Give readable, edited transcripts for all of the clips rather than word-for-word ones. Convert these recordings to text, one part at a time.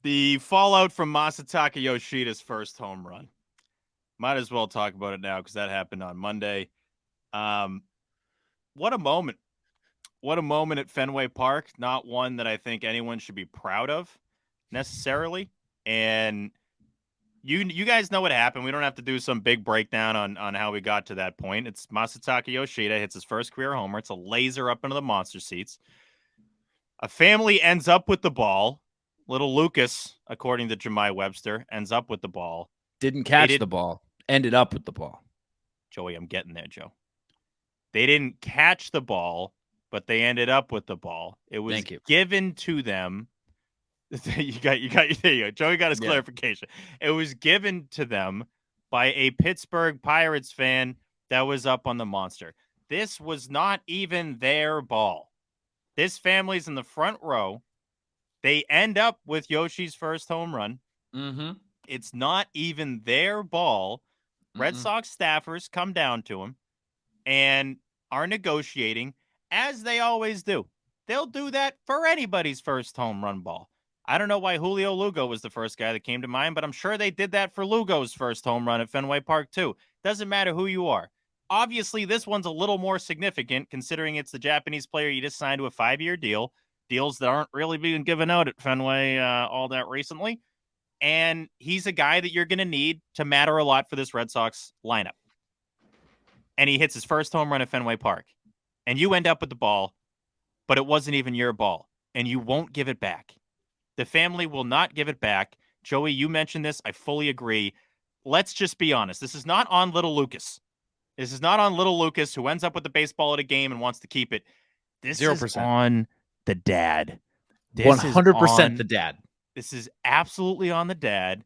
The fallout from Masataka Yoshida's first home run. Might as well talk about it now because that happened on Monday. What a moment. What a moment at Fenway Park. Not one that I think anyone should be proud of necessarily. And you guys know what happened. We don't have to do some big breakdown on how we got to that point. It's Masataka Yoshida hits his first career homer. It's a laser up into the monster seats. A family ends up with the ball. Little Lucas, according to Jemai Webster, ends up with the ball. Didn't catch the ball. Ended up with the ball. Joey, I'm getting there, Joe. They didn't catch the ball, but they ended up with the ball. It was given to them. There you go. Joey got his clarification. It was given to them by a Pittsburgh Pirates fan that was up on the monster. This was not even their ball. This family's in the front row. They end up with Yoshi's first home run. Mm-hmm. It's not even their ball. Red Sox staffers come down to him and are negotiating, as they always do. They'll do that for anybody's first home run ball. I don't know why Julio Lugo was the first guy that came to mind, but I'm sure they did that for Lugo's first home run at Fenway Park too. Doesn't matter who you are. Obviously, this one's a little more significant considering it's the Japanese player you just signed to a 5-year deal. Deals that aren't really being given out at Fenway all that recently. And he's a guy that you're going to need to matter a lot for this Red Sox lineup. And he hits his first home run at Fenway Park. And you end up with the ball, but it wasn't even your ball. And you won't give it back. The family will not give it back. Joey, you mentioned this. I fully agree. Let's just be honest. This is not on little Lucas. This is not on little Lucas who ends up with the baseball at a game and wants to keep it. This 0%. Is on the dad. 100% the dad. This is absolutely on the dad.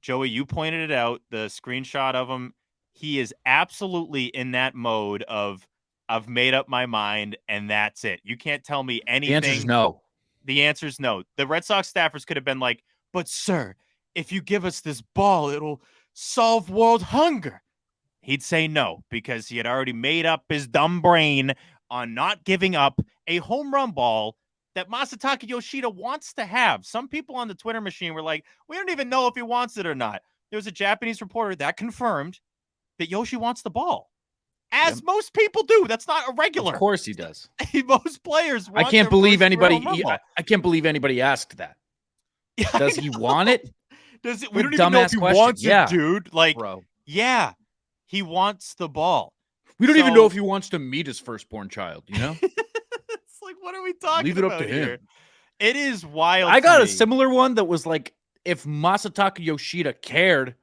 Joey, you pointed it out, the screenshot of him. He is absolutely in that mode of, I've made up my mind, and that's it. You can't tell me anything. The answer's no. The answer's no. The Red Sox staffers could have been like, but sir, if you give us this ball, it'll solve world hunger. He'd say no, because he had already made up his dumb brain on not giving up a home run ball that Masataka Yoshida wants to have. Some people on the Twitter machine were like, we don't even know if he wants it or not. There was a Japanese reporter that confirmed that Yoshi wants the ball. As most people do. That's not irregular. Of course he does. Most players want I can't believe anybody asked that. Does he want it? We don't even know if he wants it, dude. Like, bro. Yeah, he wants the ball. We don't even know if he wants to meet his firstborn child, you know? It's like, what are we talking about? Leave it up to here? him. It is wild. I got a similar one that was like, if Masataka Yoshida cared,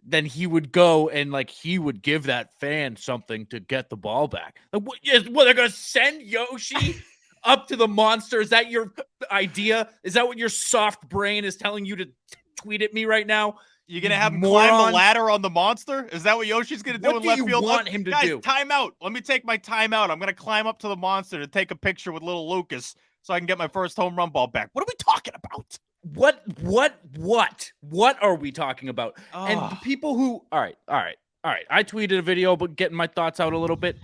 then he would go and like he would give that fan something to get the ball back. Like, what they're gonna send Yoshi up to the monster? Is that your idea? Is that what your soft brain is telling you to tweet at me right now? You're gonna have him climb the ladder on the monster? Is that what Yoshi's gonna do in left field? What do you want him to do? Guys, time out. Let me take my time out. I'm gonna climb up to the monster to take a picture with little Lucas so I can get my first home run ball back. What are we talking about? What are we talking about? Oh. And the people who, all right. I tweeted a video, but getting my thoughts out a little bit.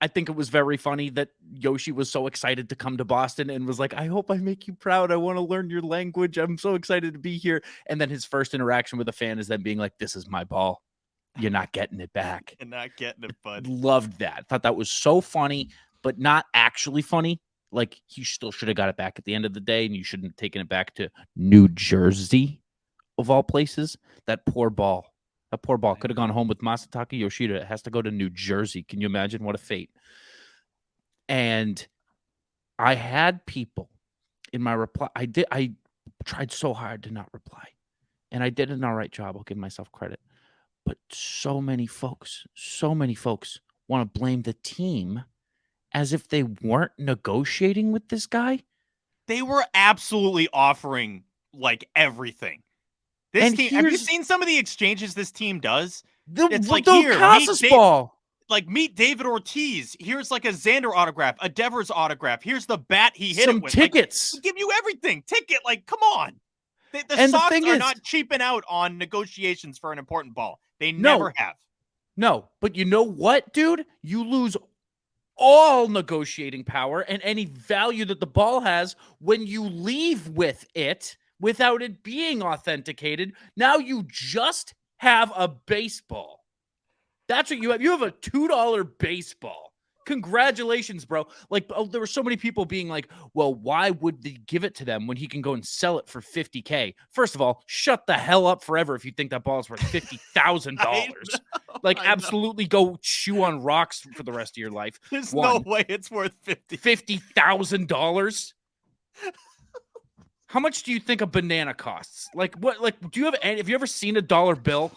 I think it was very funny that Yoshi was so excited to come to Boston and was like, I hope I make you proud. I want to learn your language. I'm so excited to be here. And then his first interaction with a fan is then being like, this is my ball. You're not getting it back. You're not getting it, bud. Loved that. Thought that was so funny, but not actually funny. Like, he still should have got it back at the end of the day, and you shouldn't have taken it back to New Jersey, of all places. That poor ball. Could have gone home with Masataka Yoshida. It has to go to New Jersey. Can you imagine what a fate? And I had people in my reply. I tried so hard to not reply, and I did an all right job. I'll give myself credit. But so many folks want to blame the team as if they weren't negotiating with this guy. They were absolutely offering like everything. This team, have you seen some of the exchanges this team does? It's like, here, ball. Like, meet David Ortiz. Here's like a Xander autograph, a Devers autograph. Here's the bat he hit it with. Tickets. Like, give you everything. Ticket, like, come on. The Sox are not cheaping out on negotiations for an important ball. They never have. No, but you know what, dude? You lose all negotiating power and any value that the ball has when you leave with it without it being authenticated. Now you just have a baseball. That's what you have. You have a $2 baseball. Congratulations, bro. Like, there were so many people being like, well, why would they give it to them when he can go and sell it for $50K? First of all, shut the hell up forever if you think that ball is worth $50,000. Like, absolutely go chew on rocks for the rest of your life. There's no way it's worth $50,000. How much do you think a banana costs? Like, what? Like, have you ever seen a dollar bill?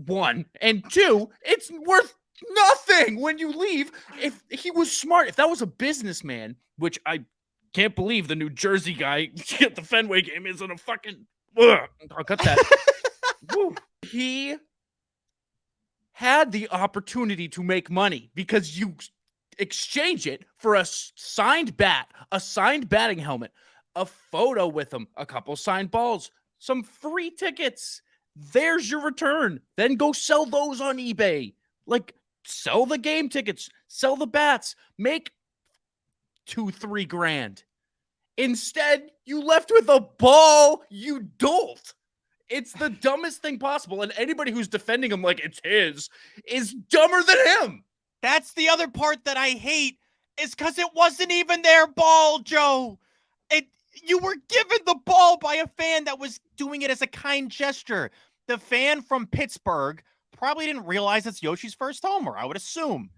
One, and two, it's worth nothing when you leave. If he was smart, if that was a businessman, which I can't believe the New Jersey guy at the Fenway game isn't a fucking. I'll cut that. He had the opportunity to make money because you exchange it for a signed bat, a signed batting helmet, a photo with him, a couple signed balls, some free tickets. There's your return. Then go sell those on eBay. Like, sell the game tickets, sell the bats, make $2-3 grand. Instead, you left with a ball, you dolt. It's the dumbest thing possible. And anybody who's defending him like it's his is dumber than him. That's the other part that I hate, is because it wasn't even their ball, Joe. You were given the ball by a fan that was doing it as a kind gesture. The fan from Pittsburgh probably didn't realize it's Yoshi's first homer, I would assume.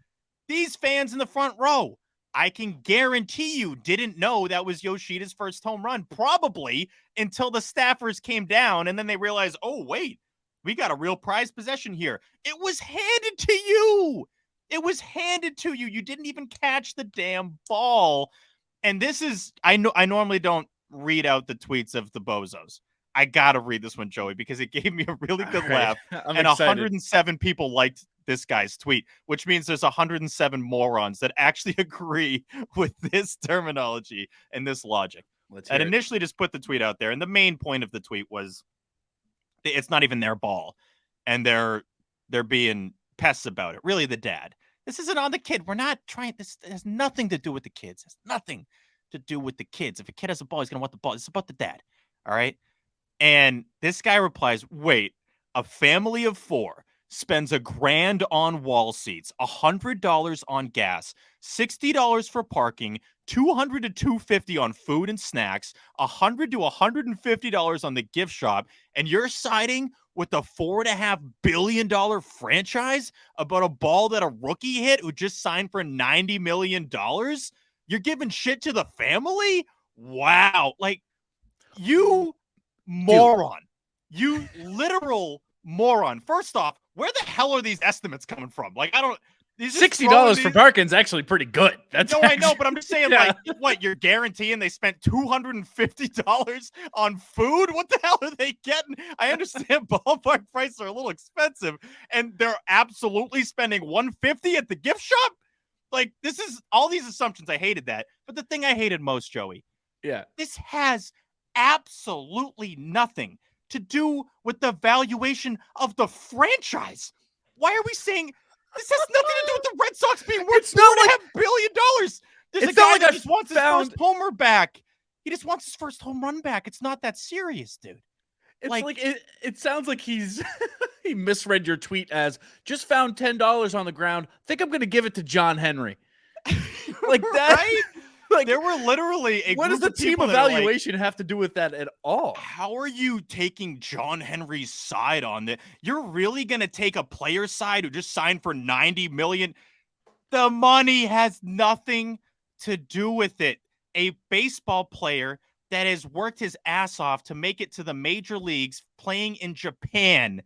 These fans in the front row, I can guarantee you, didn't know that was Yoshida's first home run, probably until the staffers came down and then they realized, oh, wait, we got a real prized possession here. It was handed to you. It was handed to you. You didn't even catch the damn ball. And this is, I normally don't read out the tweets of the bozos. I got to read this one, Joey, because it gave me a really good laugh. I'm and excited. 107 people liked this guy's tweet, which means there's 107 morons that actually agree with this terminology and this logic. And initially just put the tweet out there. And the main point of the tweet was it's not even their ball. And they're being pests about it. Really, the dad. This isn't on the kid. We're not trying. This has nothing to do with the kids. It has nothing to do with the kids. If a kid has a ball, he's going to want the ball. It's about the dad. All right. And this guy replies, wait, a family of 4 spends $1 grand on wall seats, $100 on gas, $60 for parking, $200 to $250 on food and snacks, $100 to $150 on the gift shop, and you're siding with the $4.5 billion franchise about a ball that a rookie hit who just signed for $90 million? You're giving shit to the family? Wow. Like, you moron. You literal moron. First off, where the hell are these estimates coming from? Like, I don't... $60 for parking's actually pretty good. I know, but I'm just saying, like, what, you're guaranteeing they spent $250 on food? What the hell are they getting? I understand ballpark prices are a little expensive, and they're absolutely spending $150 at the gift shop? Like, this is all these assumptions. I hated that. But the thing I hated most, Joey, this has absolutely nothing to do with the valuation of the franchise. Why are we saying... This has nothing to do with the Red Sox being worth $4.5 billion. There's a guy that just wants his first homer back. He just wants his first home run back. It's not that serious, dude. It's like it sounds like he misread your tweet as just found $10 on the ground. Think I'm going to give it to John Henry. Like that. Right? Like, there were literally what does the team evaluation have to do with that at all? How are you taking John Henry's side on that? You're really going to take a player's side who just signed for $90 million? The money has nothing to do with it. A baseball player that has worked his ass off to make it to the major leagues playing in Japan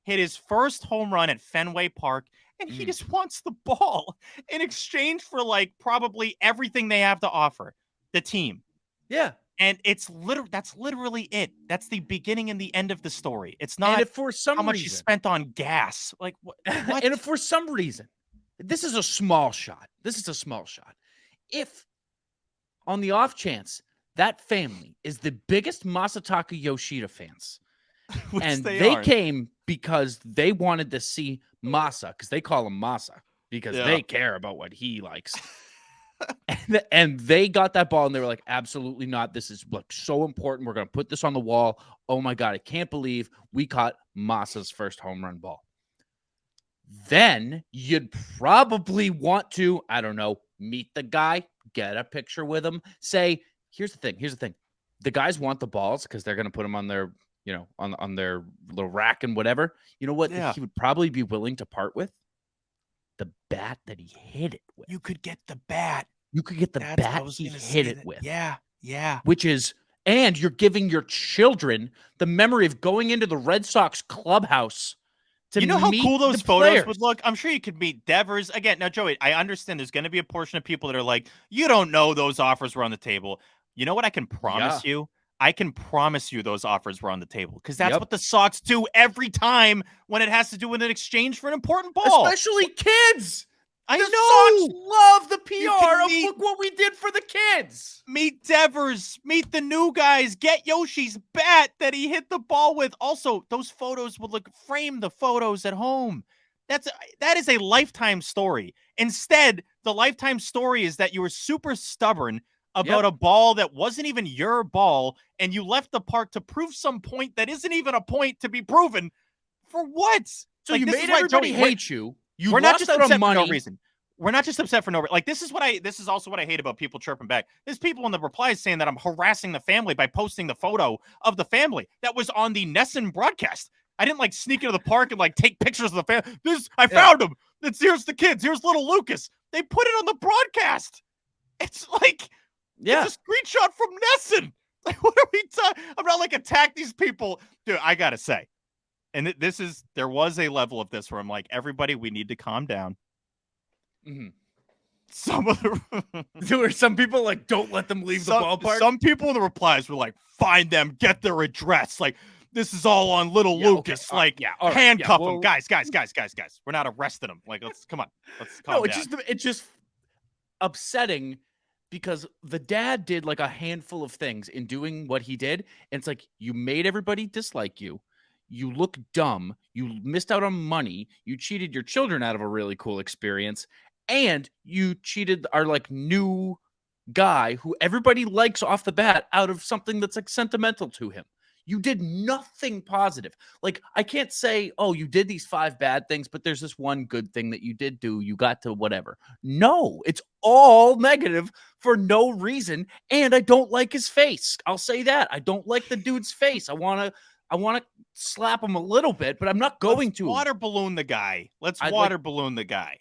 hit his first home run at Fenway Park, and he just wants the ball in exchange for, like, probably everything they have to offer, the team. Yeah. And that's literally it. That's the beginning and the end of the story. It's not and if for some how much reason, you spent on gas. Like, what? And if for some reason, this is a small shot. If, on the off chance, that family is the biggest Masataka Yoshida fans, and they came because they wanted to see Masa, because they call him Masa, because they care about what he likes. And they got that ball and they were like, absolutely not. This is like so important. We're going to put this on the wall. Oh my God. I can't believe we caught Masa's first home run ball. Then you'd probably want to, I don't know, meet the guy, get a picture with him, say, here's the thing. The guys want the balls because they're going to put them on their, on their little rack and whatever. You know what? Yeah. He would probably be willing to part with the bat that he hit it with. You could get the bat. You could get the bat he hit it with. Yeah. Which is, and you're giving your children the memory of going into the Red Sox clubhouse to you know how meet cool those the photos players. would look? I'm sure you could meet Devers. Again, now, Joey, I understand there's going to be a portion of people that are like, you don't know those offers were on the table. You know what I can promise you? I can promise you those offers were on the table because that's what the Sox do every time when it has to do with an exchange for an important ball. Especially kids. I the know. Sox love the PR of look what we did for the kids. Meet Devers. Meet the new guys. Get Yoshi's bat that he hit the ball with. Also, those photos would frame the photos at home. That is a lifetime story. Instead, the lifetime story is that you were super stubborn about a ball that wasn't even your ball, and you left the park to prove some point that isn't even a point to be proven. For what? So you made everybody hate you. We're not just upset for no reason. We're not just upset for no reason. Like, this is also what I hate about people chirping back. There's people in the replies saying that I'm harassing the family by posting the photo of the family that was on the Nesson broadcast. I didn't sneak into the park and take pictures of the family. I found them. Here's the kids. Here's little Lucas. They put it on the broadcast. It's it's a screenshot from Nesson. What are we talking? I'm not attack these people. Dude, I gotta say. And there was a level of this where I'm like, everybody, we need to calm down. Mm-hmm. There were some people don't let them leave the ballpark. Some people in the replies were like, find them, get their address. This is all on little Lucas. Okay. Handcuff him. Guys. We're not arresting him. Let's calm down. It's just upsetting because the dad did a handful of things in doing what he did. And it's you made everybody dislike you. You look dumb. You missed out on money. You cheated your children out of a really cool experience. And you cheated our new guy who everybody likes off the bat out of something that's sentimental to him. You did nothing positive. I can't say, oh, you did these 5 bad things, but there's this one good thing that you did do. You got to whatever. No, it's all negative for no reason. And I don't like his face. I'll say that. I don't like the dude's face. I want to slap him a little bit, but I'm not going to. Water balloon the guy. Balloon the guy.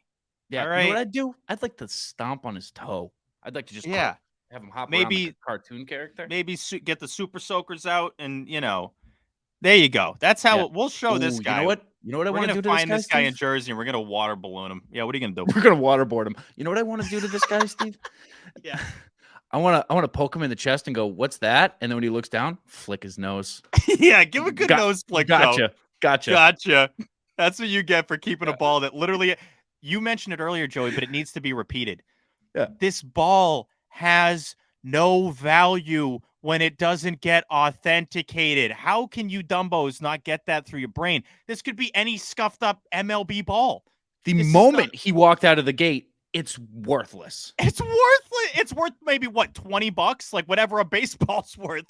Yeah. All right. You know what I'd do? I'd like to stomp on his toe. I'd like to just have him hop around like a cartoon character. Maybe get the super soakers out and, there you go. That's how we'll show this guy. You know what I want to do to find this guy in Jersey and we're going to water balloon him. Yeah, what are you going to do? We're going to waterboard him. You know what I want to do to this guy, Steve? Yeah. I want to poke him in the chest and go, "What's that?" And then when he looks down, flick his nose. Yeah, give a good nose flick. Gotcha. That's what you get for keeping a ball that literally. You mentioned it earlier, Joey, but it needs to be repeated. Yeah. This ball has no value when it doesn't get authenticated. How can you dumbos not get that through your brain? This could be any scuffed up MLB ball. The moment he walked out of the gate, it's worthless. It's worthless. It's worth maybe what, $20? Whatever a baseball's worth.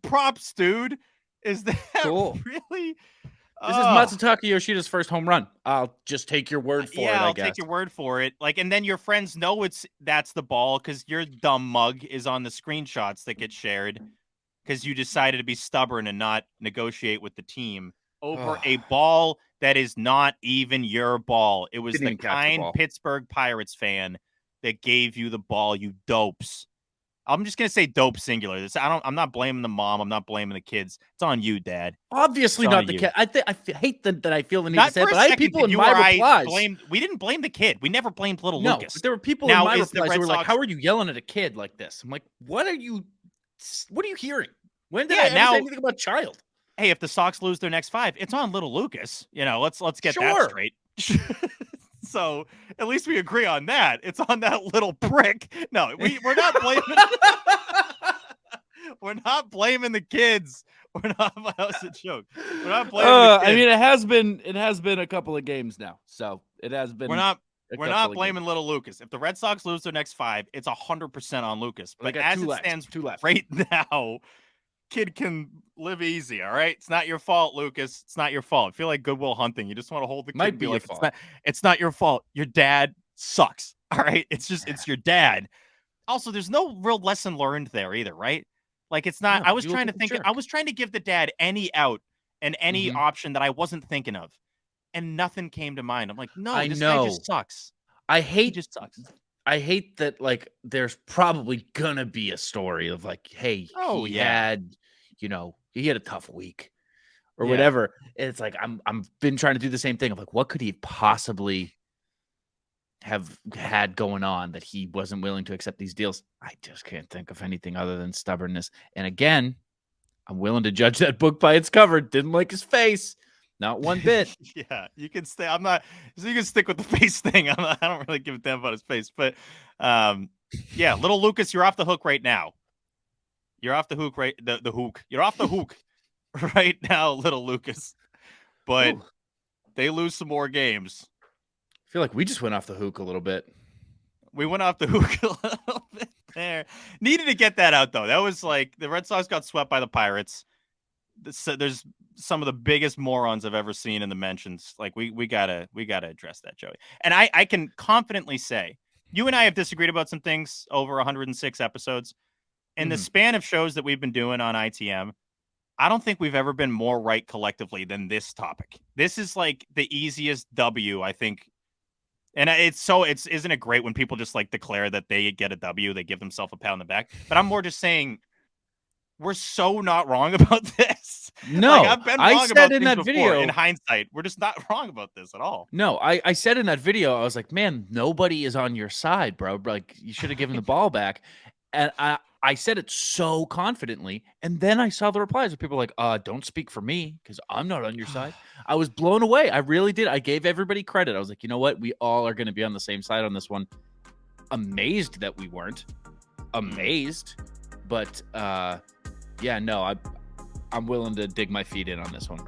Props, dude. Is that cool? Really? This is Masataka Yoshida's first home run. I'll just take your word for it. Yeah, I'll take your word for it. And then your friends know that's the ball because your dumb mug is on the screenshots that get shared because you decided to be stubborn and not negotiate with the team over a ball that is not even your ball. It was the kind Pittsburgh Pirates fan that gave you the ball, you dopes. I'm just gonna say dope singular. I'm not blaming the mom. I'm not blaming the kids. It's on you, Dad. Obviously not the kid. I hate that I feel the need to say it, but I had people in my replies. We didn't blame the kid. We never blamed little Lucas. But there were people in my replies who were like, "How are you yelling at a kid like this?" I'm like, "What are you hearing? When did I ever say anything about child?" Hey, if the Sox lose their next 5, it's on little Lucas. Let's get that straight. So at least we agree on that. It's on that little prick. No, we're not blaming. We're not blaming the kids. We're not. That was a joke. We're not blaming. The kids. I mean, it has been a couple of games now, so it has been. We're not. We're not blaming little Lucas. If the Red Sox lose their next 5, it's 100% on Lucas. But as it stands right now, kid can live easy, all right? It's not your fault, Lucas. It's not your fault. I feel like Goodwill Hunting. You just want to hold the kid and be like, it's not your fault. Your dad sucks, all right? It's your dad. Also, there's no real lesson learned there either, right? Like, it's not. I was trying to think. I was trying to give the dad any out and any option that I wasn't thinking of, and nothing came to mind. I'm like, no, this guy just sucks. He just sucks. I hate that. Like, there's probably gonna be a story of like, hey, he had a tough week or whatever. And it's like I'm been trying to do the same thing of like, what could he possibly have had going on that he wasn't willing to accept these deals? I just can't think of anything other than stubbornness. And again, I'm willing to judge that book by its cover. Didn't like his face, not one bit. Yeah, you can stay. I'm not. So you can stick with the face thing. I don't really give a damn about his face, but yeah, little Lucas, you're off the hook right now. You're off the hook, right? The hook. You're off the hook right now, little Lucas. But they lose some more games. I feel like we just went off the hook a little bit. We went off the hook a little bit there. Needed to get that out, though. That was like the Red Sox got swept by the Pirates. There's some of the biggest morons I've ever seen in the mentions. Like we gotta address that, Joey. And I can confidently say, you and I have disagreed about some things over 106 episodes. In the span of shows that we've been doing on ITM, I don't think we've ever been more right collectively than this topic. This is like the easiest W, I think. And isn't it great when people just like declare that they get a W, they give themselves a pat on the back? But I'm more just saying we're so not wrong about this. No, I've been wrong about in that video. In hindsight, we're just not wrong about this at all. No, I said in that video, I was like, man, nobody is on your side, bro. Like, you should have given the ball back. And I said it so confidently, and then I saw the replies of people like, don't speak for me because I'm not on your side. I was blown away. I really did. I gave everybody credit. I was like, you know what? We all are going to be on the same side on this one. Amazed that we weren't. Amazed. But, yeah, no, I'm willing to dig my feet in on this one.